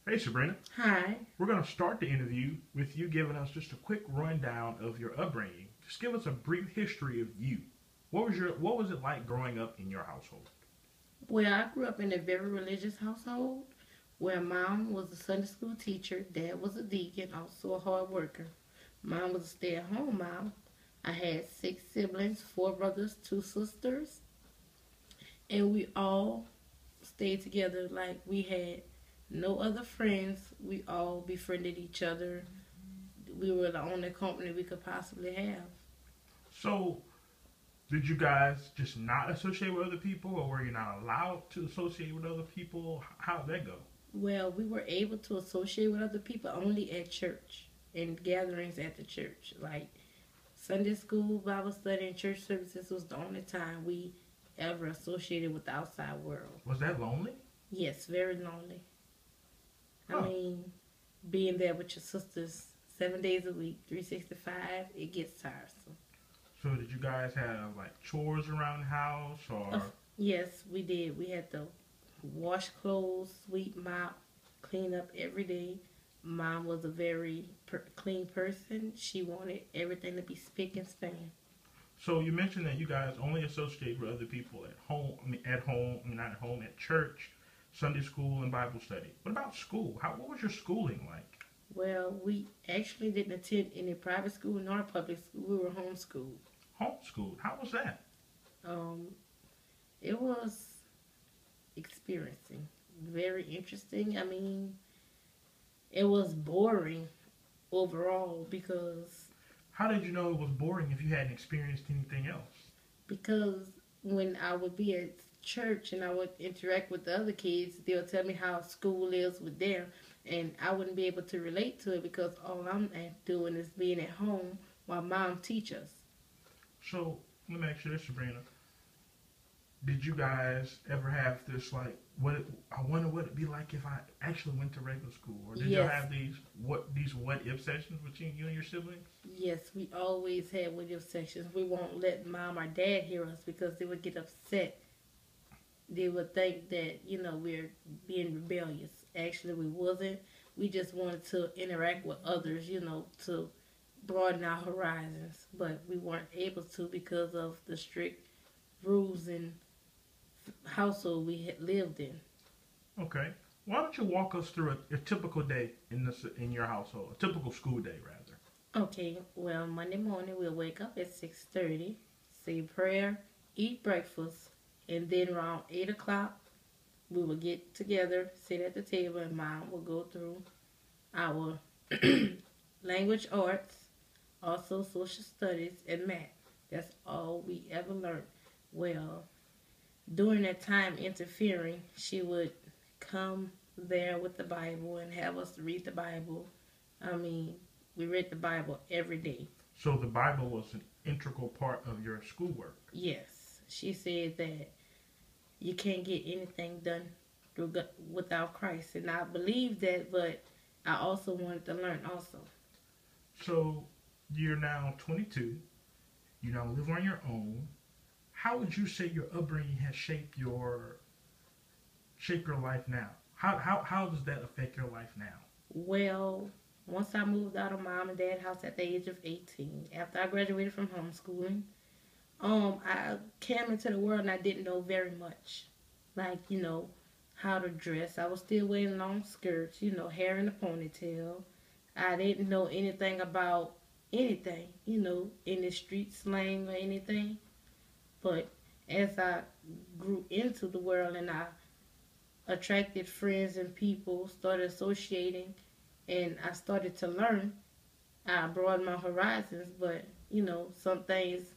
Hey Sabrina, Hi. we're going to start the interview with you giving us just a quick rundown of your upbringing. Just give us a brief history of you. What was it like growing up in your household? Well, I grew up in a very religious household where mom was a Sunday school teacher, dad was a deacon, also a hard worker. Mom was a stay at home mom. I had six siblings, four brothers, two sisters, and we all stayed together like we had no other friends. We all befriended each other. We were the only company we could possibly have. So, did you guys just not associate with other people, or were you not allowed to associate with other people? How did that go? Well, we were able to associate with other people only at church and gatherings at the church. Like Sunday school, Bible study, and church services was the only time we ever associated with the outside world. Was that lonely? Yes, very lonely. I Huh. mean, being there with your sisters 7 days a week, 365, it gets tiresome. So, did you guys have like chores around the house, or Yes, we did. We had to wash clothes, sweep, mop, clean up every day. Mom was a very clean person. She wanted everything to be spick and span. so you mentioned that you guys only associate with other people at home, not at home, at church, Sunday school, and Bible study. What about school? What was your schooling like? Well, we actually didn't attend any private school nor public school. We were homeschooled. Homeschooled. How was that? Um, it was experiencing very interesting. I mean, it was boring overall How did you know it was boring if you hadn't experienced anything else? because when I would be at church and I would interact with the other kids, they'll tell me how school is with them, and I wouldn't be able to relate to it because all I'm doing is being at home while mom teaches. So let me ask you this, Sabrina. Did you guys ever have this like I wonder what it'd be like if I actually went to regular school, or did y'all Yes, have these what if sessions between you and your siblings? yes, we always had video sections. We won't let mom or dad hear us because they would get upset. They would think that we're being rebellious. Actually, we wasn't. We just wanted to interact with others, to broaden our horizons, but we weren't able to because of the strict rules and household we had lived in. Okay. Why don't you walk us through a typical day in your household, a typical school day rather? Okay, well, Monday morning we'll wake up at 6:30, say prayer, eat breakfast, and then around 8 o'clock we will get together, sit at the table, and mom will go through our language arts, also social studies, and math. That's all we ever learned. Well, during that time interfering, she would come there with the Bible and have us read the Bible. I mean, we read the Bible every day. So the Bible was an integral part of your schoolwork. Yes, she said that you can't get anything done without Christ, and I believe that, but I also wanted to learn also. So you're now 22. You now live on your own. How would you say your upbringing has shaped your life now? How does that affect your life now? Well, once I moved out of mom and dad house at the age of 18, after I graduated from homeschooling, I came into the world and I didn't know very much. Like, how to dress. I was still wearing long skirts, hair in a ponytail. I didn't know anything about anything, in the street slang or anything. But as I grew into the world and I attracted friends and people, started associating, and I started to learn, I broadened my horizons. But, some things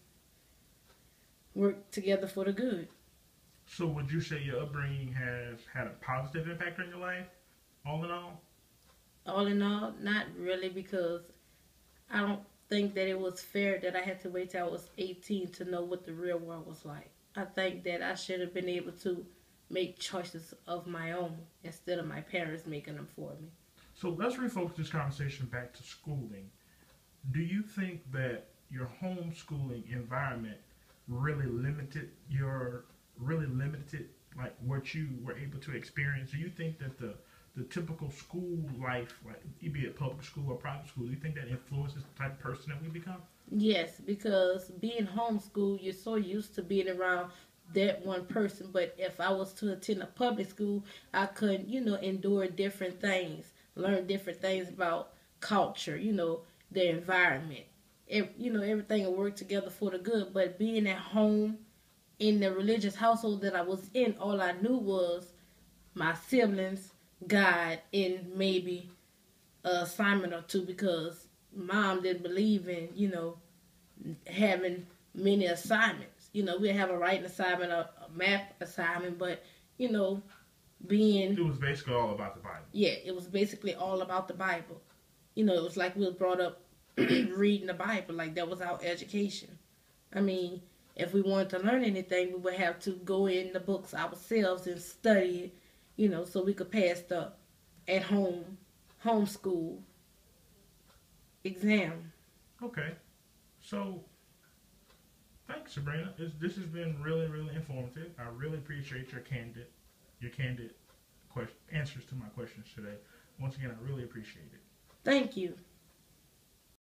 work together for the good. So would you say your upbringing has had a positive impact on your life, all in all? All in all, not really, because I don't think that it was fair that I had to wait till I was 18 to know what the real world was like. I think that I should have been able to make choices of my own instead of my parents making them for me. So let's refocus this conversation back to schooling. Do you think that your homeschooling environment really limited like what you were able to experience? Do you think that the the typical school life, like be it public school or private school, do you think that influences the type of person that we become? Yes, because being homeschooled, you're so used to being around that one person. But if I was to attend a public school, I could, endure different things, learn different things about culture, the environment. Everything will work together for the good. But being at home in the religious household that I was in, all I knew was my siblings, God, and maybe a assignment or two because mom didn't believe in, having many assignments. We have a writing assignment, a math assignment, but, being... It was basically all about the Bible. Yeah, it was basically all about the Bible. It was like we was brought up reading the Bible, like that was our education. I mean, if we wanted to learn anything, we would have to go in the books ourselves and study it, so we could pass the at-home, homeschool exam. Okay. So, thanks, Sabrina. This has been really, really informative. I really appreciate your candid answers to my questions today. Once again, I really appreciate it. Thank you.